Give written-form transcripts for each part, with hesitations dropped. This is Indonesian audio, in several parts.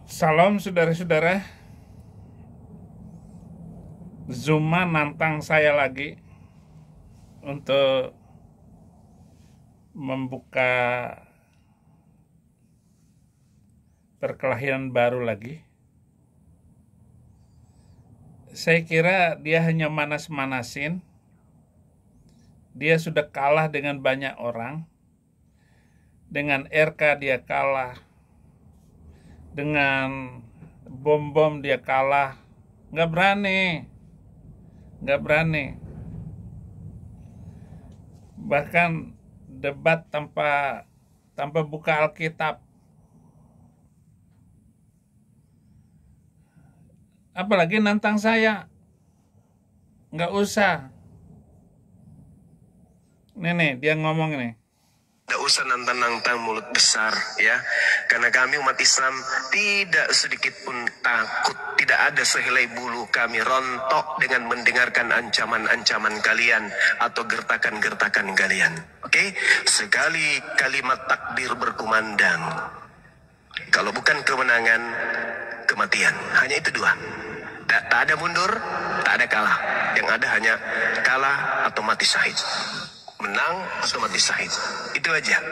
Salam saudara-saudara. Zuma nantang saya lagi untuk membuka perkelahian baru lagi. Saya kira dia hanya manas-manasin. Dia sudah kalah dengan banyak orang. Dengan RK dia kalah. Dengan bom-bom dia kalah. Nggak berani. Bahkan debat tanpa buka Alkitab. Apalagi nantang saya. Nggak usah. Nih, dia ngomong nih. Tidak usah nantang-nantang mulut besar ya. Karena kami umat Islam tidak sedikit pun takut. Tidak ada sehelai bulu kami rontok dengan mendengarkan ancaman-ancaman kalian atau gertakan-gertakan kalian. Oke? Sekali kalimat takbir berkumandang. Kalau bukan kemenangan, kematian. Hanya itu dua. Tak ada mundur, tak ada kalah. Yang ada hanya kalah atau mati syahid. Menang atau mati syahid. Itu aja.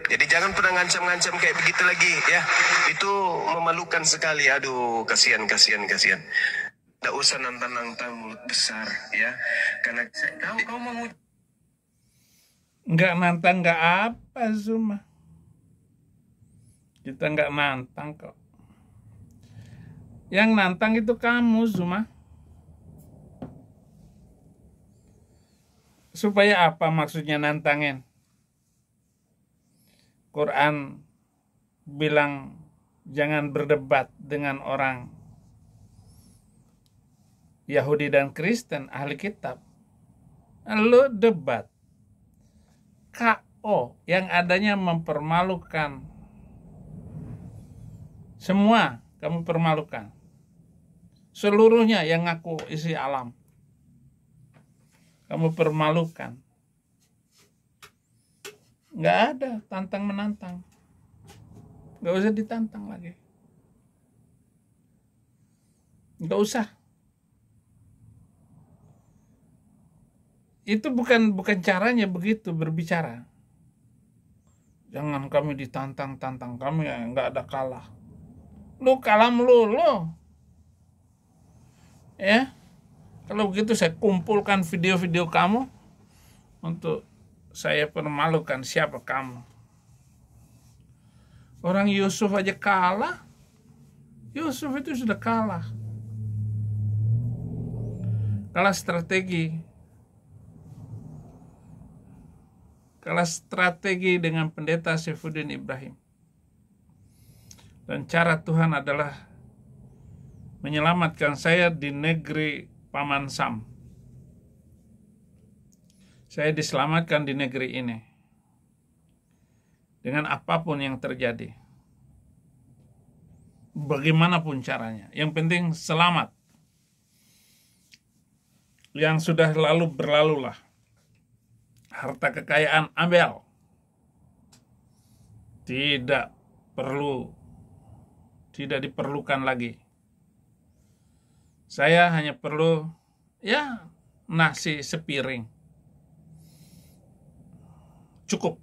Jadi jangan pernah ngancam-ngancam kayak begitu lagi ya. Itu memalukan sekali. Aduh, kasihan. Tidak usah nantang-nantang mulut besar ya. Karena saya tahu kau mau. Nggak nantang nggak apa Zuma. Kita nggak nantang kok. Yang nantang itu kamu Zuma. Supaya apa maksudnya nantangin? Quran bilang jangan berdebat dengan orang Yahudi dan Kristen, ahli kitab. Lu debat. KO yang adanya mempermalukan. Semua kamu permalukan. Seluruhnya yang ngaku isi alam. Kamu permalukan. Nggak ada tantang-menantang. Nggak usah ditantang lagi. Nggak usah. Itu bukan caranya begitu berbicara. Jangan kami ditantang-tantang. Kami nggak ada kalah. Lu kalah melulu. Ya. Kalau begitu saya kumpulkan video-video kamu untuk saya permalukan siapa kamu. Orang Yusuf aja kalah. Yusuf itu sudah kalah. Kalah strategi. Kalah strategi dengan pendeta Saifuddin Ibrahim. Dan cara Tuhan adalah menyelamatkan saya di negeri Paman Sam. Saya diselamatkan di negeri ini. Dengan apapun yang terjadi. Bagaimanapun caranya. Yang penting selamat. Yang sudah lalu berlalulah. Harta kekayaan ambil. Tidak diperlukan lagi. Saya hanya perlu nasi sepiring. Cukup.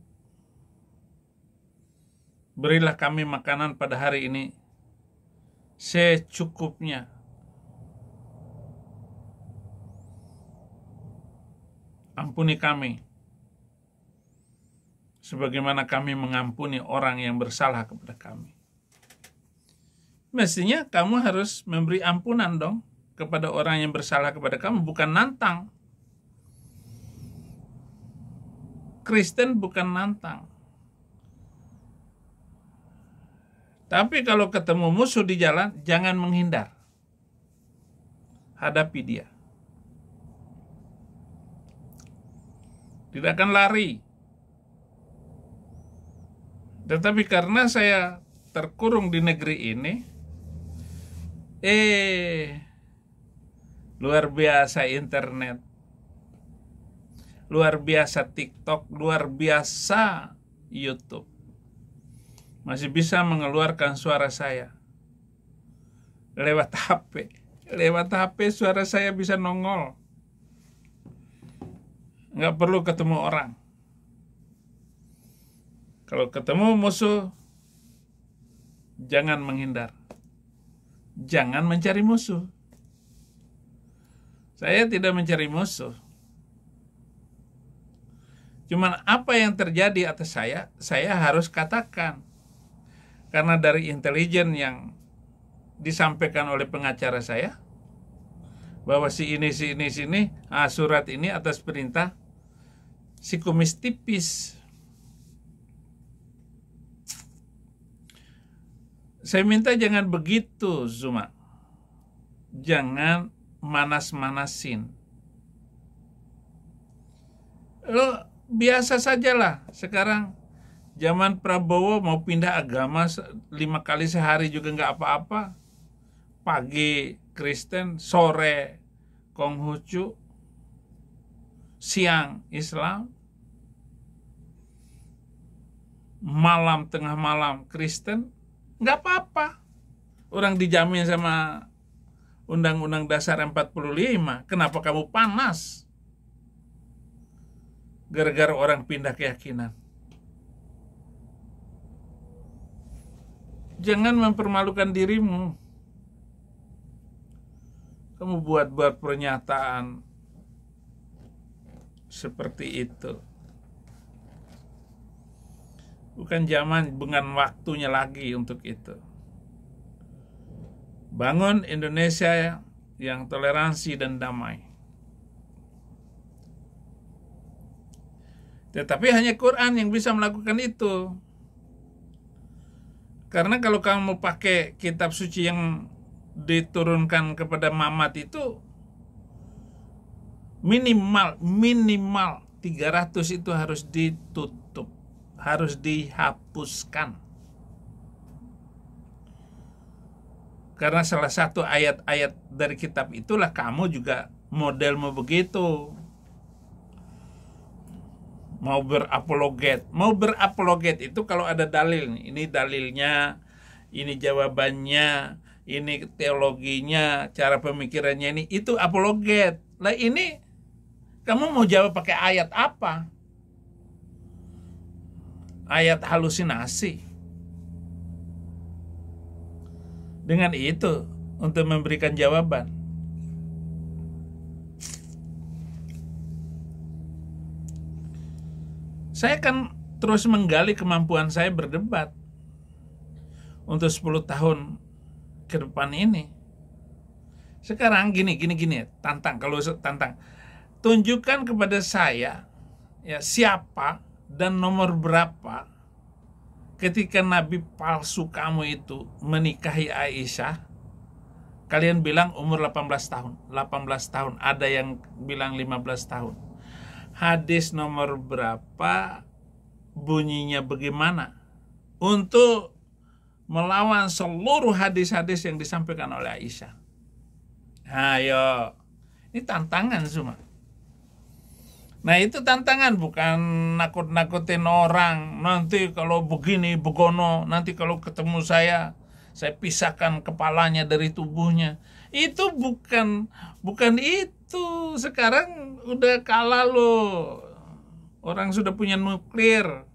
Berilah kami makanan pada hari ini secukupnya. Ampuni kami. Sebagaimana kami mengampuni orang yang bersalah kepada kami. Mestinya kamu harus memberi ampunan dong. Kepada orang yang bersalah kepada kamu, bukan nantang. Kristen bukan nantang. Tapi kalau ketemu musuh di jalan, jangan menghindar. Hadapi dia. Tidak akan lari. Tetapi karena saya terkurung di negeri ini, luar biasa internet, luar biasa TikTok, luar biasa YouTube. Masih bisa mengeluarkan suara saya. lewat HP. Lewat HP suara saya bisa nongol. Nggak perlu ketemu orang. Kalau ketemu musuh, jangan menghindar. Jangan mencari musuh. Saya tidak mencari musuh. Cuman apa yang terjadi atas saya harus katakan. Karena dari intelijen yang disampaikan oleh pengacara saya, bahwa si ini, surat ini atas perintah si kumis tipis. Saya minta jangan begitu, Zuma. Jangan manas-manasin. Lo biasa sajalah. Sekarang zaman Prabowo mau pindah agama 5 kali sehari juga nggak apa-apa. Pagi Kristen, sore Konghucu, siang Islam, malam tengah malam Kristen. Nggak apa-apa. Orang dijamin sama Undang-Undang Dasar 45. Kenapa kamu panas? Gara-gara orang pindah keyakinan. Jangan mempermalukan dirimu. Kamu buat pernyataan seperti itu. Bukan zaman, bukan waktunya lagi untuk itu. Bangun Indonesia yang toleransi dan damai. Tetapi hanya Quran yang bisa melakukan itu. Karena kalau kamu pakai kitab suci yang diturunkan kepada Mamat itu, minimal 300 itu harus ditutup, harus dihapuskan. Karena salah satu ayat-ayat dari kitab itulah kamu juga modelmu begitu. Mau berapologet itu kalau ada dalil, ini dalilnya, ini jawabannya, ini teologinya, cara pemikirannya ini, itu apologet. Lah ini kamu mau jawab pakai ayat apa? Ayat halusinasi. Dengan itu untuk memberikan jawaban. Saya akan terus menggali kemampuan saya berdebat untuk 10 tahun ke depan ini. Sekarang gini, tantang, tunjukkan kepada saya ya siapa dan nomor berapa ketika nabi palsu kamu itu menikahi Aisyah. Kalian bilang umur 18 tahun. 18 tahun, ada yang bilang 15 tahun. Hadis nomor berapa, bunyinya bagaimana, untuk melawan seluruh hadis-hadis yang disampaikan oleh Aisyah. Ayo, ini tantangan semua. Nah itu tantangan, bukan nakut-nakutin orang. Nanti kalau begini, begono, nanti kalau ketemu saya pisahkan kepalanya dari tubuhnya. Itu bukan itu. Sekarang udah kalah loh. Orang sudah punya nuklir.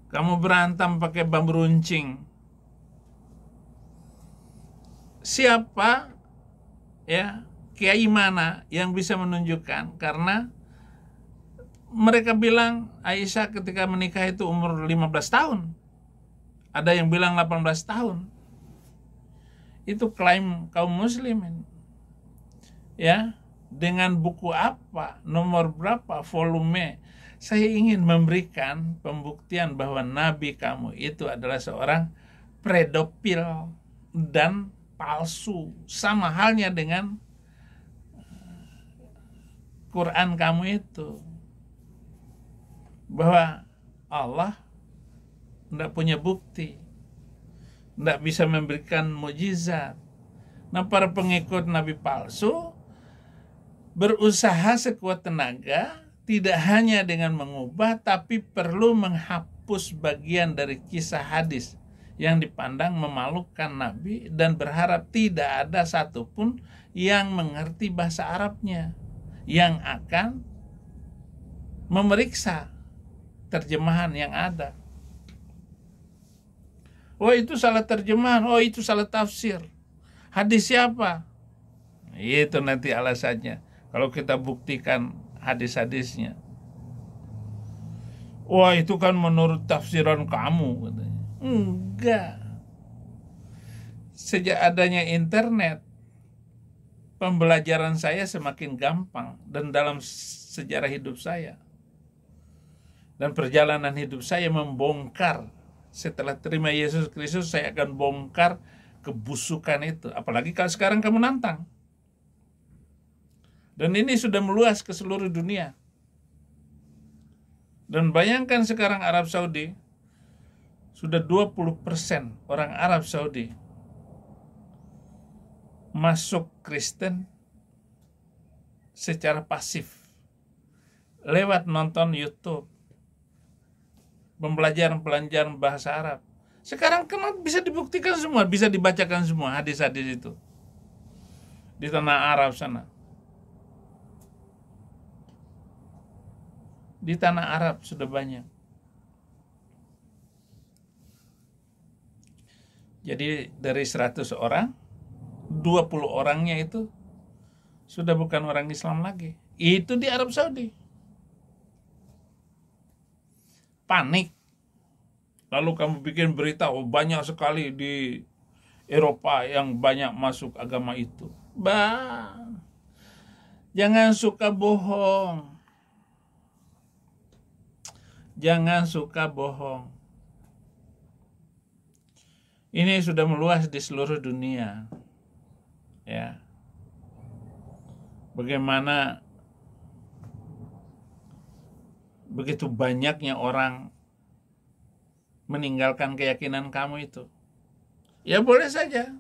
Kamu berantem pakai bambu runcing. Siapa ya, kiai mana yang bisa menunjukkan? Karena mereka bilang Aisyah ketika menikah itu umur 15 tahun. Ada yang bilang 18 tahun. Itu klaim kaum muslimin. Ya, dengan buku apa, nomor berapa, volume. Saya ingin memberikan pembuktian bahwa nabi kamu itu adalah seorang pedofil dan palsu. Sama halnya dengan Quran kamu itu. Bahwa Allah tidak punya bukti, tidak bisa memberikan mukjizat. Nah, para pengikut nabi palsu berusaha sekuat tenaga, tidak hanya dengan mengubah, tapi perlu menghapus bagian dari kisah hadis yang dipandang memalukan Nabi dan berharap tidak ada satupun yang mengerti bahasa Arabnya yang akan memeriksa terjemahan yang ada. Oh, itu salah terjemahan, oh itu salah tafsir. Hadis siapa? Itu nanti alasannya. Kalau kita buktikan hadis-hadisnya. Wah, itu kan menurut tafsiran kamu, katanya. Enggak. Sejak adanya internet, pembelajaran saya semakin gampang dan dalam sejarah hidup saya. Dan perjalanan hidup saya membongkar. Setelah terima Yesus Kristus, saya akan bongkar kebusukan itu. Apalagi kalau sekarang kamu nantang. Dan ini sudah meluas ke seluruh dunia. Dan bayangkan sekarang Arab Saudi, sudah 20% orang Arab Saudi masuk Kristen secara pasif. Lewat nonton YouTube. Pembelajaran bahasa Arab. Sekarang kenapa bisa dibuktikan semua, bisa dibacakan semua hadis-hadis itu. Di tanah Arab sana. Di tanah Arab sudah banyak. Jadi dari 100 orang, 20 orangnya itu sudah bukan orang Islam lagi. Itu di Arab Saudi. Panik. Lalu kamu bikin berita, oh banyak sekali di Eropa yang banyak masuk agama itu. Jangan suka bohong. Jangan suka bohong. Ini sudah meluas di seluruh dunia. Ya. Bagaimana begitu banyaknya orang meninggalkan keyakinan kamu itu. Ya boleh saja.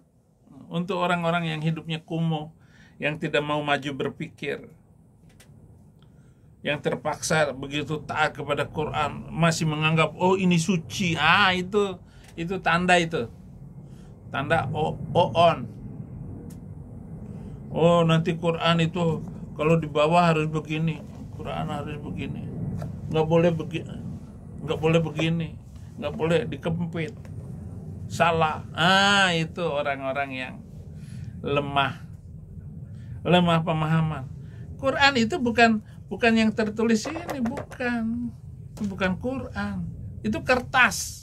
Untuk orang-orang yang hidupnya kumuh, yang tidak mau maju berpikir, yang terpaksa begitu taat kepada Quran, masih menganggap oh ini suci. Itu tanda itu. Tanda on. Oh nanti Quran itu kalau di bawah harus begini, Quran harus begini. Nggak boleh begini. Nggak boleh dikempit. Salah. Itu orang-orang yang lemah pemahaman. Quran itu bukan yang tertulis ini, bukan. Itu bukan Quran. Itu kertas.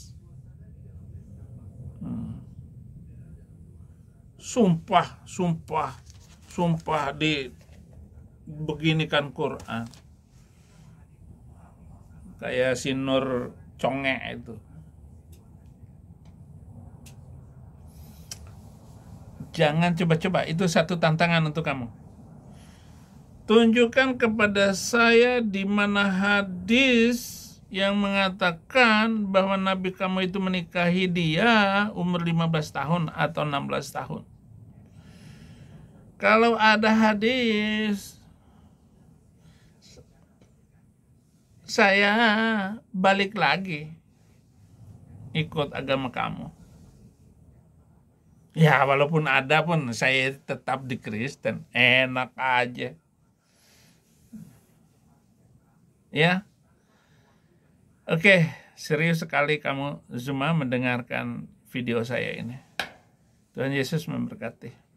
Sumpah beginikan Quran. Kayak si Nur Conge itu. Jangan coba-coba, itu satu tantangan untuk kamu. Tunjukkan kepada saya di mana hadis yang mengatakan bahwa Nabi kamu itu menikahi dia umur 15 tahun atau 16 tahun. Kalau ada hadis, saya balik lagi ikut agama kamu. Ya walaupun ada pun saya tetap di Kristen. Enak aja. Ya. Oke, serius sekali kamu semua mendengarkan video saya ini. Tuhan Yesus memberkati.